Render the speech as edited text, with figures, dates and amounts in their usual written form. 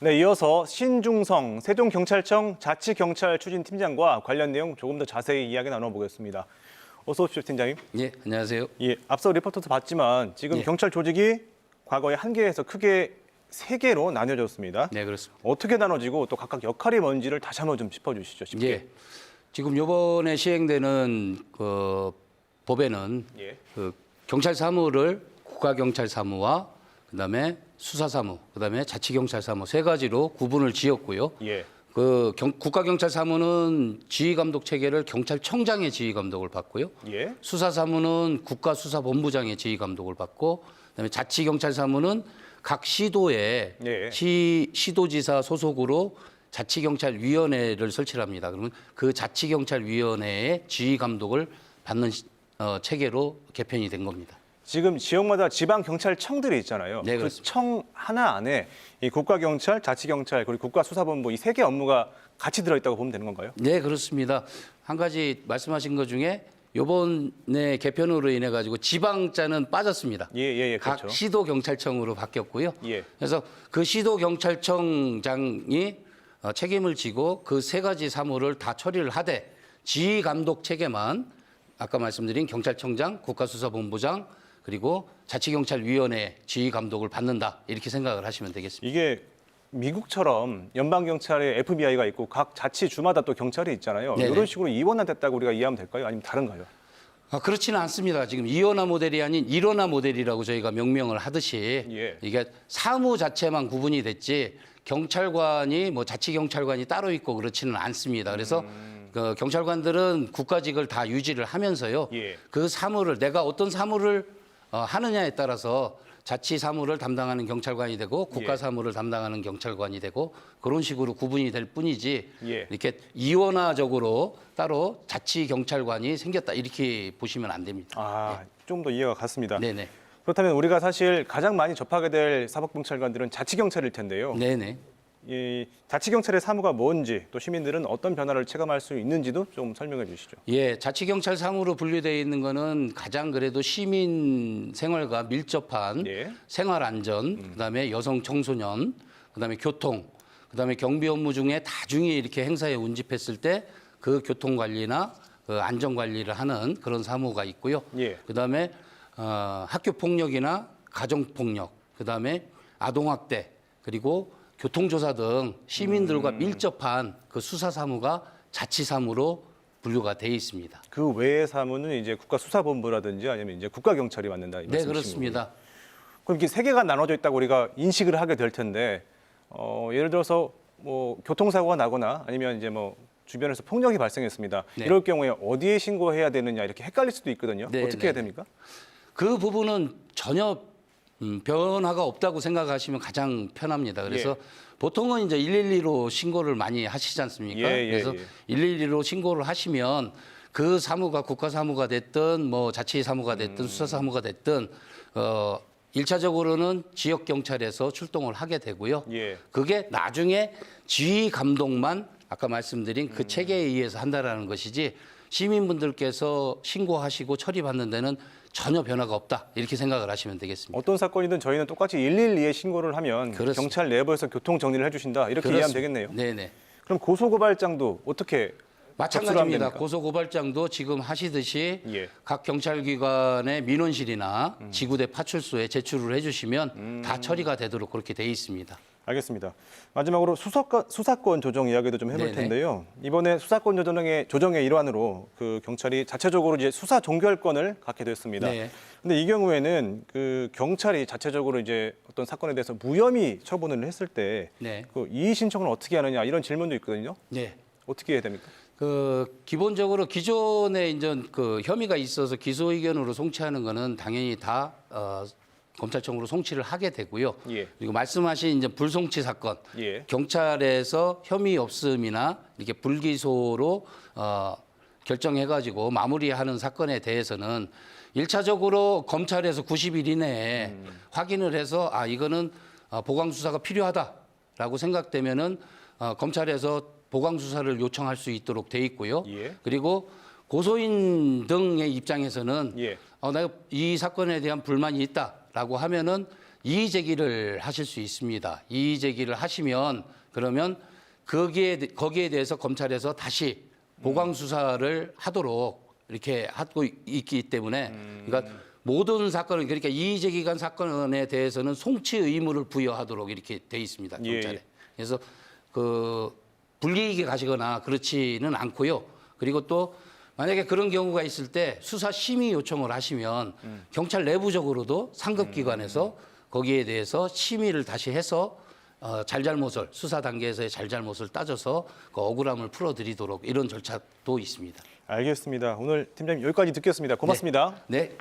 네, 이어서 신중성 세종경찰청 자치경찰 추진팀장과 관련 내용 조금 더 자세히 이야기 나눠보겠습니다. 어서 오십시오, 팀장님. 예, 안녕하세요. 예, 앞서 리포터도 봤지만 지금 예. 경찰 조직이 과거에 한 개에서 크게 세 개로 나뉘어졌습니다. 네, 그렇습니다. 어떻게 나눠지고 또 각각 역할이 뭔지를 다시 한번 좀 짚어주시죠, 쉽게. 예, 지금 이번에 시행되는 그 법에는 예. 그 경찰 사무를 국가경찰 사무와 그다음에 수사 사무, 그다음에 자치경찰 사무 세 가지로 구분을 지었고요. 예. 그 국가경찰 사무는 지휘감독 체계를 경찰청장의 지휘감독을 받고요. 예. 수사 사무는 국가수사본부장의 지휘감독을 받고, 그다음에 자치경찰 사무는 각 시도에 예. 시도지사 소속으로 자치경찰위원회를 설치합니다. 그러면 그 자치경찰위원회의 지휘감독을 받는 체계로 개편이 된 겁니다. 지금 지역마다 지방경찰청들이 있잖아요. 네, 그 그렇습니다. 청 하나 안에 이 국가경찰, 자치경찰, 그리고 국가수사본부 이 세 개 업무가 같이 들어있다고 보면 되는 건가요? 네, 그렇습니다. 한 가지 말씀하신 것 중에 이번에 개편으로 인해 가지고 지방자는 빠졌습니다. 예, 각 그렇죠. 시도 경찰청으로 바뀌었고요. 예. 그래서 그 시도 경찰청장이 책임을 지고 그 세 가지 사무를 다 처리를 하되 지휘 감독 체계만 아까 말씀드린 경찰청장, 국가수사본부장 그리고 자치경찰위원회 지휘 감독을 받는다 이렇게 생각을 하시면 되겠습니다. 이게 미국처럼 연방경찰에 FBI가 있고 각 자치 주마다 또 경찰이 있잖아요. 네네. 이런 식으로 이원화됐다고 우리가 이해하면 될까요? 아니면 다른가요? 그렇지는 않습니다. 지금 이원화 모델이 아닌 일원화 모델이라고 저희가 명명을 하듯이 예. 이게 사무 자체만 구분이 됐지 경찰관이 뭐 자치경찰관이 따로 있고 그렇지는 않습니다. 그래서 그 경찰관들은 국가직을 다 유지를 하면서요. 예. 그 사무를 내가 어떤 사무를 하느냐에 따라서 자치 사무를 담당하는 경찰관이 되고 국가 예. 사무를 담당하는 경찰관이 되고 그런 식으로 구분이 될 뿐이지 예. 이렇게 이원화적으로 따로 자치 경찰관이 생겼다 이렇게 보시면 안 됩니다. 좀 더 이해가 갔습니다. 네네. 그렇다면 우리가 사실 가장 많이 접하게 될 사법경찰관들은 자치경찰일 텐데요. 네네. 이 자치경찰의 사무가 뭔지 또 시민들은 어떤 변화를 체감할 수 있는지도 좀 설명해 주시죠. 예, 자치경찰 사무로 분류되어 있는 거는 가장 그래도 시민 생활과 밀접한 예. 생활 안전, 그다음에 여성 청소년, 그다음에 교통, 그다음에 경비 업무 중에 다중이 이렇게 행사에 운집했을 때 그 교통 관리나 그 안전 관리를 하는 그런 사무가 있고요. 예. 그다음에 학교 폭력이나 가정 폭력, 그다음에 아동 학대, 그리고 교통조사 등 시민들과 밀접한 그 수사 사무가 자치 사무로 분류가 돼 있습니다. 그 외의 사무는 이제 국가수사본부라든지 아니면 이제 국가경찰이 맡는다 이 네, 말씀이신 그렇습니다. 거고요. 그럼 이렇게 세 개가 나눠져 있다고 우리가 인식을 하게 될 텐데 예를 들어서 뭐 교통사고가 나거나 아니면 이제 뭐 주변에서 폭력이 발생했습니다. 네. 이럴 경우에 어디에 신고해야 되느냐 이렇게 헷갈릴 수도 있거든요. 네, 어떻게 네, 해야 됩니까? 그 부분은 전혀 변화가 없다고 생각하시면 가장 편합니다. 그래서 보통은 이제 112로 신고를 많이 하시지 않습니까? 예, 그래서 112로 신고를 하시면 그 사무가 국가 사무가 됐든 뭐 자치 사무가 됐든 수사 사무가 됐든 일차적으로는 지역 경찰에서 출동을 하게 되고요. 예. 그게 나중에 지휘 감독만 아까 말씀드린 그 체계에 의해서 한다라는 것이지 시민분들께서 신고하시고 처리받는 데는 전혀 변화가 없다 이렇게 생각을 하시면 되겠습니다. 어떤 사건이든 저희는 똑같이 112에 신고를 하면 그렇습니다. 경찰 내부에서 교통 정리를 해주신다 이렇게 이해하면 되겠네요. 네네. 그럼 고소고발장도 어떻게 접수를 하면 마찬가지입니다. 됩니까? 고소고발장도 지금 하시듯이 예. 각 경찰기관의 민원실이나 지구대 파출소에 제출을 해주시면 다 처리가 되도록 그렇게 돼 있습니다. 알겠습니다. 마지막으로 수사권 조정 이야기도 좀 해볼 네네. 텐데요. 이번에 수사권 조정의 일환으로 그 경찰이 자체적으로 이제 수사 종결권을 갖게 됐습니다. 네. 근데 이 경우에는 그 경찰이 자체적으로 이제 어떤 사건에 대해서 무혐의 처분을 했을 때 네. 그 이의 신청을 어떻게 하느냐 이런 질문도 있거든요. 네. 어떻게 해야 됩니까? 그 기본적으로 기존에 이제 그 혐의가 있어서 기소 의견으로 송치하는 거는 당연히 다 검찰청으로 송치를 하게 되고요. 예. 그리고 말씀하신 이제 불송치 사건, 예. 경찰에서 혐의 없음이나 이렇게 불기소로 결정해가지고 마무리하는 사건에 대해서는 일차적으로 검찰에서 90일 이내에 확인을 해서 이거는 보강 수사가 필요하다라고 생각되면은 검찰에서 보강 수사를 요청할 수 있도록 돼 있고요. 예. 그리고 고소인 등의 입장에서는 예. 내가 이 사건에 대한 불만이 있다라고 하면은 이의 제기를 하실 수 있습니다. 이의 제기를 하시면 그러면 거기에 대해서 검찰에서 다시 보강 수사를 하도록 이렇게 하고 있기 때문에 그러니까 모든 사건은 그러니까 이의 제기간 사건에 대해서는 송치 의무를 부여하도록 이렇게 돼 있습니다. 경찰에. 예. 그래서 그 불이익에 가시거나 그렇지는 않고요. 그리고 또 만약에 그런 경우가 있을 때 수사 심의 요청을 하시면 경찰 내부적으로도 상급 기관에서 거기에 대해서 심의를 다시 해서 잘잘못을 수사 단계에서의 잘잘못을 따져서 그 억울함을 풀어드리도록 이런 절차도 있습니다. 알겠습니다. 오늘 팀장님 여기까지 듣겠습니다. 고맙습니다. 네.